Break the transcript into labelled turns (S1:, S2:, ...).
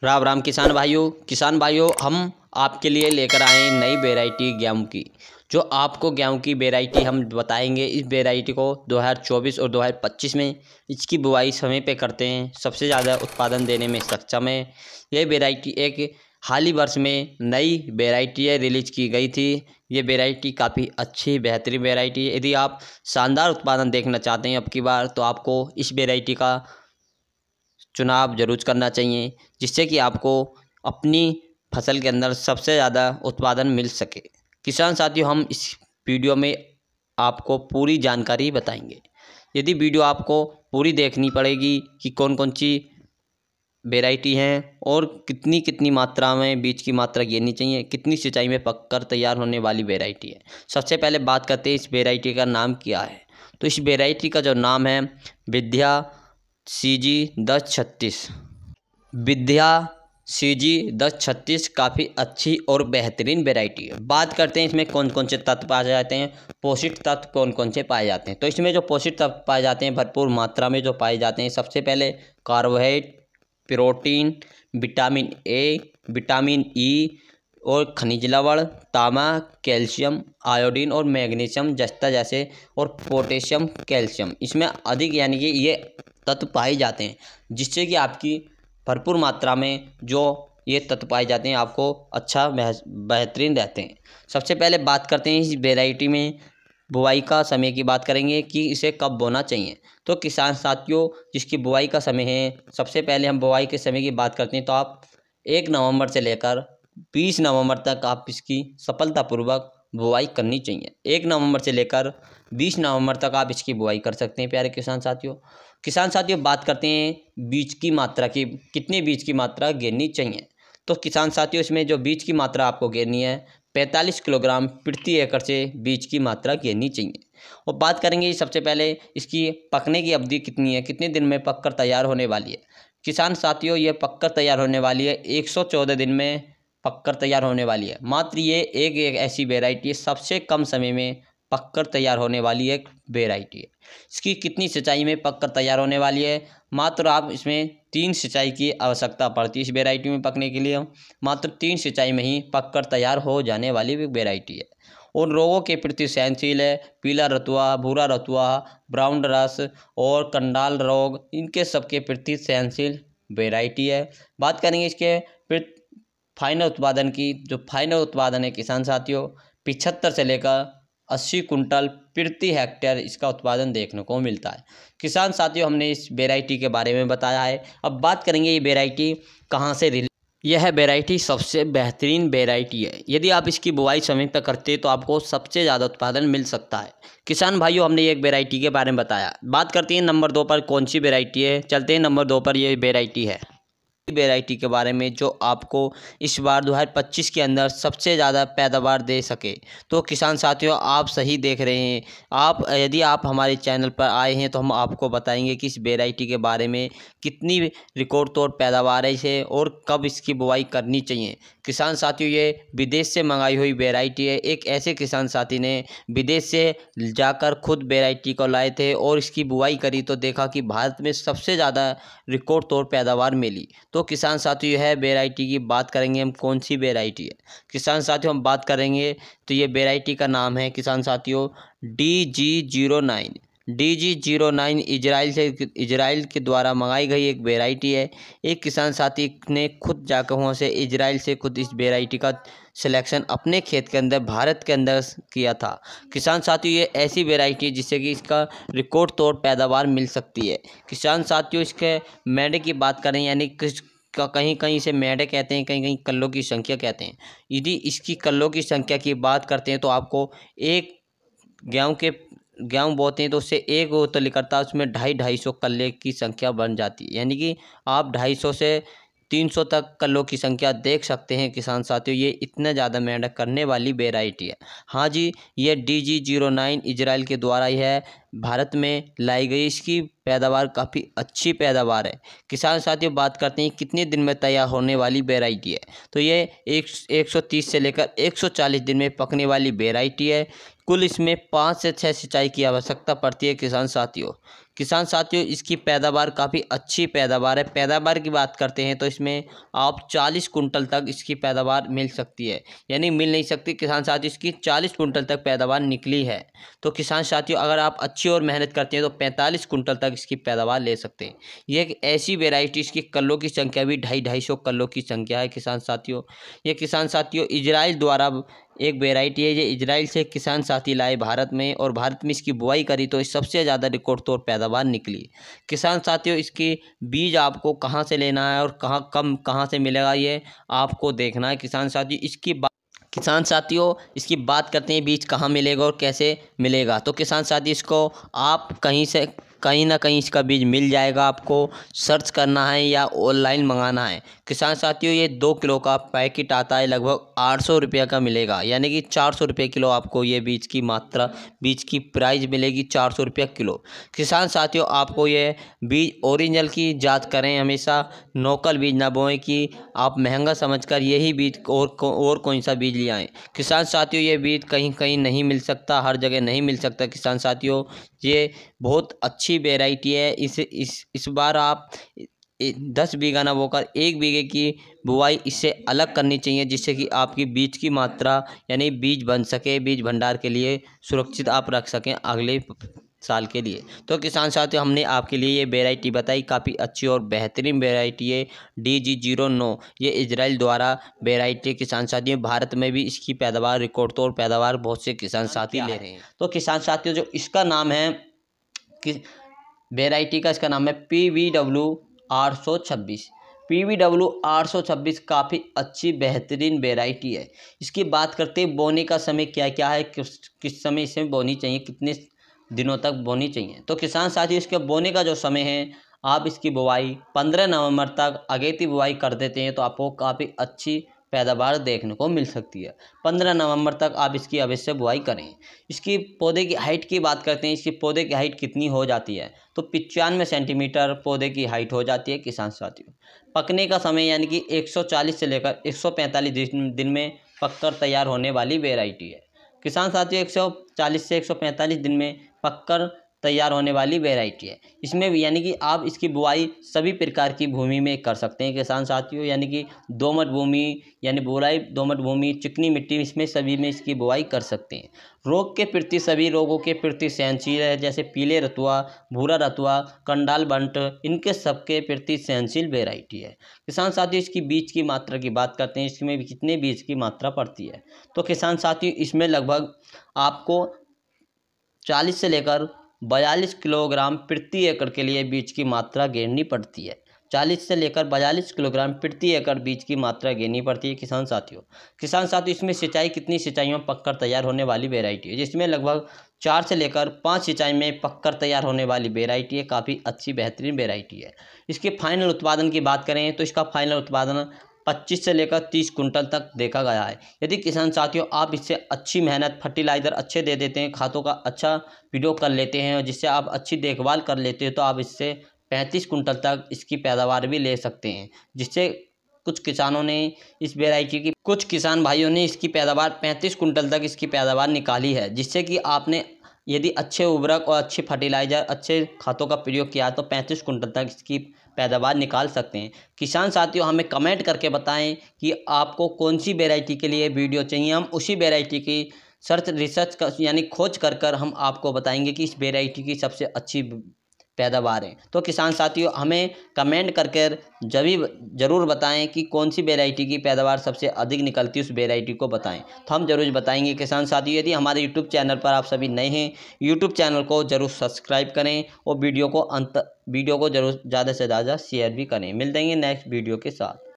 S1: राम राम किसान भाइयों हम आपके लिए लेकर आए हैं नई वैरायटी गेहूं की। जो आपको गेहूं की वैरायटी हम बताएंगे, इस वैरायटी को 2024 और 2025 में इसकी बुआई समय पे करते हैं, सबसे ज़्यादा उत्पादन देने में सक्षम है। ये वैरायटी एक हाल ही वर्ष में नई वैरायटी है, रिलीज की गई थी। ये वैरायटी काफ़ी अच्छी बेहतरीन वैरायटी है। यदि आप शानदार उत्पादन देखना चाहते हैं अब की बार, तो आपको इस वैरायटी का चुनाव जरूर करना चाहिए, जिससे कि आपको अपनी फसल के अंदर सबसे ज़्यादा उत्पादन मिल सके। किसान साथियों, हम इस वीडियो में आपको पूरी जानकारी बताएंगे। यदि वीडियो आपको पूरी देखनी पड़ेगी कि कौन कौन सी वैरायटी हैं और कितनी कितनी मात्रा में बीज की मात्रा गिरनी चाहिए, कितनी सिंचाई में पककर तैयार होने वाली वैरायटी है। सबसे पहले बात करते हैं इस वैरायटी का नाम क्या है। तो इस वैरायटी का जो नाम है विद्या CG 1036। विद्या CG 1036 काफ़ी अच्छी और बेहतरीन वैरायटी है। बात करते हैं इसमें कौन कौन से तत्व पाए जाते हैं, पोषक तत्व कौन कौन से पाए जाते हैं। तो इसमें जो पोषक तत्व पाए जाते हैं भरपूर मात्रा में जो पाए जाते हैं, सबसे पहले carbohydrate, protein, vitamin A, vitamin E और खनिज लवण, तांबा, कैल्शियम, आयोडीन और मैग्नीशियम जस्ता जैसे, और पोटेशियम, कैल्शियम इसमें अधिक यानी कि ये तत्व पाए जाते हैं, जिससे कि आपकी भरपूर मात्रा में जो ये तत्व पाए जाते हैं आपको अच्छा बेहतरीन रहते हैं। सबसे पहले बात करते हैं इस वैरायटी में बुआई का समय की बात करेंगे कि इसे कब बोना चाहिए। तो किसान साथियों, जिसकी बुआई का समय है, सबसे पहले हम बुआई के समय की बात करते हैं तो आप 1 नवंबर से लेकर 20 नवंबर तक आप इसकी सफलतापूर्वक बुआई करनी चाहिए। 1 नवंबर से लेकर 20 नवंबर तक आप इसकी बुआई कर सकते हैं प्यारे किसान साथियों। बात करते हैं बीज की मात्रा की, कितने बीज की मात्रा गिरनी चाहिए। तो किसान साथियों, इसमें जो बीज की मात्रा आपको गिरनी है 45 किलोग्राम प्रति एकड़ से बीज की मात्रा गिरनी चाहिए। और बात करेंगे सबसे पहले इसकी पकने की अवधि कितनी है, कितने दिन में पककर तैयार होने वाली है। किसान साथियों, ये पककर तैयार होने वाली है 114 दिन में पककर तैयार होने वाली है। मात्र ये एक ऐसी वैरायटी है सबसे कम समय में पककर तैयार होने वाली एक वैरायटी है। इसकी कितनी सिंचाई में पककर तैयार होने वाली है, मात्र आप इसमें 3 सिंचाई की आवश्यकता पड़ती है। इस वैरायटी में पकने के लिए मात्र 3 सिंचाई में ही पककर तैयार हो जाने वाली वैरायटी है। और रोगों के प्रति सहनशील है। पीला रतुआ, भूरा रतुआ, ब्राउन रस और कंडाल रोग, इनके सबके प्रति सहनशील वैरायटी है। बात करेंगे इसके फाइनल उत्पादन की। जो फाइनल उत्पादन है किसान साथियों, 75 से लेकर 80 कुंटल प्रति हेक्टेयर इसका उत्पादन देखने को मिलता है। किसान साथियों, हमने इस वैरायटी के बारे में बताया है। अब बात करेंगे ये वैरायटी कहाँ से यह वैरायटी सबसे बेहतरीन वैरायटी है। यदि आप इसकी बुआई समय पर करते तो आपको सबसे ज़्यादा उत्पादन मिल सकता है। किसान भाइयों, हमने एक वैरायटी के बारे में बताया। बात करते हैं नंबर 2 पर कौन सी वैरायटी है। चलते हैं नंबर 2 पर। ये वैरायटी है वैरायटी के बारे में जो आपको इस बार 2025 के अंदर सबसे ज़्यादा पैदावार दे सके। तो किसान साथियों, आप सही देख रहे हैं। यदि आप हमारे चैनल पर आए हैं तो हम आपको बताएंगे कि इस वैरायटी के बारे में कितनी रिकॉर्ड तोड़ पैदावार है इसे और कब इसकी बुआई करनी चाहिए। किसान साथियों, ये विदेश से मंगाई हुई वैरायटी है। एक ऐसे किसान साथी ने विदेश से जाकर खुद वैरायटी को लाए थे और इसकी बुआई करी तो देखा कि भारत में सबसे ज़्यादा रिकॉर्ड तोड़ पैदावार मिली। तो किसान साथियों, है वैरायटी की बात करेंगे हम कौन सी वैरायटी है। किसान साथियों, हम बात करेंगे तो ये वैरायटी का नाम है किसान साथियों DG09। DG09 इजराइल के द्वारा मंगाई गई एक वैरायटी है। एक किसान साथी ने खुद जाकर वहाँ से इजराइल से खुद इस वैरायटी का सिलेक्शन अपने खेत के अंदर भारत के अंदर किया था। किसान साथियों, ये ऐसी वैरायटी है जिससे कि इसका रिकॉर्ड तोड़ पैदावार मिल सकती है। किसान साथियों, इसके मेढे की बात करें यानी कहीं कहीं इसे मेढे कहते हैं, कहीं कहीं कल्लों की संख्या कहते हैं। यदि इसकी कल्लों की संख्या की बात करते हैं तो आपको एक गेहूँ बोते हैं तो उससे एक तो निकलता है, उसमें 250 कल्ले की संख्या बन जाती है। यानी कि आप 250 से 300 तक कल्लों की संख्या देख सकते हैं किसान साथियों। ये इतना ज़्यादा मेहनत करने वाली वैरायटी है। हाँ जी, ये DG09 इजराइल के द्वारा ही है भारत में लाई गई। इसकी पैदावार काफ़ी अच्छी पैदावार है। किसान साथियों बात करते हैं कितने दिन में तैयार होने वाली वैरायटी है, तो ये 130 से लेकर 140 दिन में पकने वाली वैरायटी है। कुल इसमें 5 से 6 सिंचाई की आवश्यकता पड़ती है किसान साथियों। किसान साथियों इसकी पैदावार काफ़ी अच्छी पैदावार है। पैदावार की बात करते हैं तो इसमें आप 40 कुंटल तक इसकी पैदावार मिल सकती है, यानी मिल नहीं सकती किसान साथियों, इसकी 40 कुंटल तक पैदावार निकली है। तो किसान साथियों अगर आप अच्छी और मेहनत करते हैं तो 45 कुंटल तक इसकी पैदावार ले सकते हैं। ये एक ऐसी वेराइटी, इसकी कल्लों की संख्या भी 250 कल्लों की संख्या है किसान साथियों। ये किसान साथियों इजराइल द्वारा एक वेराइटी है। ये इजराइल से किसान साथी लाए भारत में, और भारत में इसकी बुआई करी तो सबसे ज़्यादा रिकॉर्ड तौर पैदावार निकली। किसान साथियों इसकी बीज आपको कहाँ से लेना है और कहाँ से मिलेगा, ये आपको देखना है। किसान साथियों इसकी बात करते हैं बीज कहाँ मिलेगा और कैसे मिलेगा। तो किसान साथी इसको आप कहीं ना कहीं इसका बीज मिल जाएगा, आपको सर्च करना है या ऑनलाइन मंगाना है। किसान साथियों ये 2 किलो का पैकेट आता है, लगभग 800 रुपये का मिलेगा, यानी कि 400 रुपये किलो आपको ये बीज की प्राइस मिलेगी 400 रुपये किलो। किसान साथियों आपको ये बीज ओरिजिनल की जांच करें, हमेशा नकल बीज ना बोएं कि आप महंगा समझकर यही बीज और कौन सा बीज ले आएँ। किसान साथियों ये बीज कहीं नहीं मिल सकता, हर जगह नहीं मिल सकता। किसान साथियों ये बहुत अच्छी वैरायटी है। इस बार आप 10 बीघा ना बोकर 1 बीघे की बुआई इससे अलग करनी चाहिए, जिससे कि आपकी बीज की मात्रा यानी बीज बन सके, बीज भंडार के लिए सुरक्षित आप रख सकें अगले साल के लिए। तो किसान साथियों हमने आपके लिए ये वैरायटी बताई, काफ़ी अच्छी और बेहतरीन वैरायटी है DG09। ये इजराइल द्वारा वैरायटी किसान साथियों, भारत में भी इसकी पैदावार रिकॉर्ड तौर पैदावार बहुत से किसान साथी ले रहे हैं। तो किसान साथियों जो इसका नाम है कि वैरायटी का इसका नाम है PVW 826। PVW 826 काफ़ी अच्छी बेहतरीन वैरायटी है। इसकी बात करते हैं बोने का समय क्या क्या है, किस समय इसे बोनी चाहिए, कितने दिनों तक बोनी चाहिए। तो किसान साथी इसके बोने का जो समय है, आप इसकी बुआई 15 नवंबर तक अगेती बुआई कर देते हैं तो आपको काफ़ी अच्छी पैदावार देखने को मिल सकती है। 15 नवंबर तक आप इसकी अवश्य बुआई करें। इसकी पौधे की हाइट की बात करते हैं, इसकी पौधे की हाइट कितनी हो जाती है, तो 95 सेंटीमीटर पौधे की हाइट हो जाती है किसान साथियों। पकने का समय यानी कि 140 से लेकर 145 दिन में पककर तैयार होने वाली वेराइटी है। किसान साथियों 140 से 145 दिन में पककर तैयार होने वाली वेराइटी है। इसमें यानी कि आप इसकी बुआई सभी प्रकार की भूमि में कर सकते हैं किसान साथियों, यानी कि दोमट भूमि यानी दोमट भूमि, चिकनी मिट्टी, इसमें सभी में इसकी बुआई कर सकते हैं। रोग के प्रति सभी रोगों के प्रति सहनशील है, जैसे पीले रतुआ, भूरा रतुआ, कंडाल बंट, इनके सबके प्रति सहनशील वेराइटी है। किसान साथियों इसकी बीज की मात्रा की बात करते हैं, इसमें भी कितने बीज की मात्रा पड़ती है। तो किसान साथियों इसमें लगभग आपको 40 से लेकर 42 किलोग्राम प्रति एकड़ के लिए बीज की मात्रा घेरनी पड़ती है। 40 से लेकर 42 किलोग्राम प्रति एकड़ बीज की मात्रा घेरनी पड़ती है किसान साथियों। इसमें सिंचाई कितनी सिंचाइयों में पककर तैयार होने वाली वेराइटी है, जिसमें लगभग 4 से लेकर 5 सिंचाई में पककर तैयार होने वाली वेराइटी है। काफ़ी अच्छी बेहतरीन वेराइटी है। इसके फाइनल उत्पादन की बात करें तो इसका फाइनल उत्पादन 25 से लेकर 30 कुंटल तक देखा गया है। यदि किसान साथियों आप इससे अच्छी मेहनत, फर्टिलाइज़र अच्छे दे देते हैं, खादों का अच्छा प्रयोग कर लेते हैं और जिससे आप अच्छी देखभाल कर लेते हैं, तो आप इससे 35 कुंटल तक इसकी पैदावार भी ले सकते हैं। जिससे कुछ किसान भाइयों ने इसकी पैदावार 35 कुंटल तक इसकी पैदावार निकाली है, जिससे कि आपने यदि अच्छे उर्वरक और अच्छे फर्टिलाइज़र, अच्छे खादों का प्रयोग किया तो 35 कुंटल तक इसकी पैदावार निकाल सकते हैं। किसान साथियों हमें कमेंट करके बताएं कि आपको कौन सी वेराइटी के लिए वीडियो चाहिए, हम उसी वेराइटी की रिसर्च यानी खोज कर हम आपको बताएंगे कि इस वेराइटी की सबसे अच्छी पैदावार है। तो किसान साथियों हमें कमेंट करके ज़रूर बताएं कि कौन सी वेराइटी की पैदावार सबसे अधिक निकलती है, उस वेराइटी को बताएं, तो हम ज़रूर बताएंगे किसान साथियों। यदि हमारे यूट्यूब चैनल पर आप सभी नए हैं, यूट्यूब चैनल को ज़रूर सब्सक्राइब करें और वीडियो को ज़रूर ज़्यादा से ज़्यादा शेयर भी करें। मिल देंगे नेक्स्ट वीडियो के साथ।